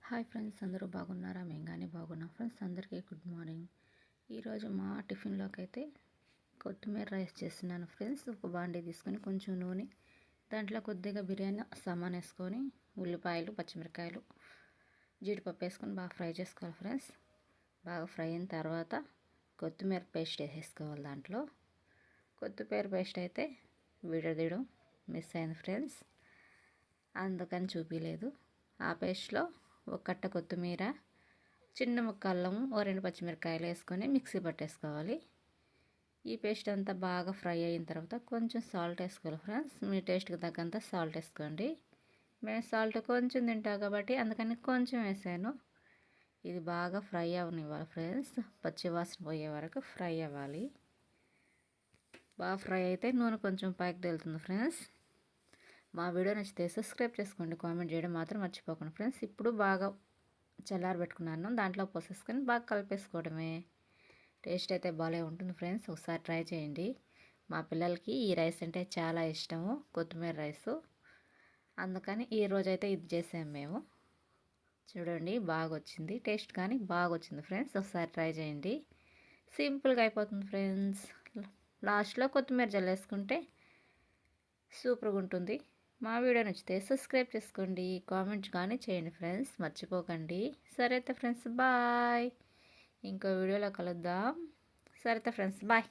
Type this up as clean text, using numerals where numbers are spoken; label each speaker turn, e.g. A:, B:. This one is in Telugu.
A: హాయ్ ఫ్రెండ్స్, అందరూ బాగున్నారా? మేము కానీ బాగున్నాం ఫ్రెండ్స్. అందరికీ గుడ్ మార్నింగ్. ఈరోజు మా టిఫిన్లోకి అయితే కొత్తిమీర రైస్ చేస్తున్నాను ఫ్రెండ్స్. ఒక బాండీ తీసుకొని కొంచెం నూనె, దాంట్లో కొద్దిగా బిర్యానీ సామాన్ వేసుకొని ఉల్లిపాయలు, పచ్చిమిరకాయలు, జీడిపప్పు వేసుకొని బాగా ఫ్రై చేసుకోవాలి ఫ్రెండ్స్. బాగా ఫ్రై అయిన తర్వాత కొత్తిమీర పేస్ట్ వేసేసుకోవాలి. దాంట్లో కొత్తిమీర పేస్ట్ అయితే విడదీయడం మిస్ అయింది ఫ్రెండ్స్, అందుకని చూపించలేదు. ఆ పేస్ట్లో ఒక కట్ట కొత్తిమీర, చిన్న ముక్క అల్లము, ఓ 2 పచ్చిమిరకాయలు వేసుకొని మిక్సీ పట్టేసుకోవాలి. ఈ పేస్ట్ అంతా బాగా ఫ్రై అయిన తర్వాత కొంచెం సాల్ట్ వేసుకోవాలి ఫ్రెండ్స్. మీ టేస్ట్కి తగ్గంత సాల్ట్ వేసుకోండి. మేము సాల్ట్ కొంచెం తింటాం కాబట్టి అందుకని కొంచెం వేసాను. ఇది బాగా ఫ్రై అవ్వనివ్వాలి ఫ్రెండ్స్. పచ్చి వాసన పోయే వరకు ఫ్రై అవ్వాలి. బాగా ఫ్రై అయితే నూనె కొంచెం పైకి తేలుతుంది ఫ్రెండ్స్. మా వీడియో నచ్చితే సబ్స్క్రైబ్ చేసుకోండి, కామెంట్ చేయడం మాత్రం మర్చిపోకండి ఫ్రెండ్స్. ఇప్పుడు బాగా చల్లారబెట్టుకున్నాను, దాంట్లో పోసేసుకొని బాగా కలిపేసుకోవడమే. టేస్ట్ అయితే బాగా ఉంటుంది ఫ్రెండ్స్, ఒకసారి ట్రై చేయండి. మా పిల్లలకి ఈ రైస్ అంటే చాలా ఇష్టము, కొత్తిమీర రైసు. అందుకని ఈరోజైతే ఇది చేసాము మేము. చూడండి బాగా వచ్చింది, టేస్ట్ కానీ బాగా వచ్చింది ఫ్రెండ్స్. ఒకసారి ట్రై చేయండి, సింపుల్గా అయిపోతుంది ఫ్రెండ్స్. లాస్ట్లో కొత్తిమీర జల్లేసుకుంటే సూపర్గా ఉంటుంది. మా వీడియో నచ్చితే సబ్స్క్రైబ్ చేసుకోండి, కామెంట్స్ కానీ చేయండి ఫ్రెండ్స్, మర్చిపోకండి. సరే అయితే ఫ్రెండ్స్, బాయ్. ఇంకో వీడియోలో కలుద్దాం. సరే అయితే ఫ్రెండ్స్, బాయ్.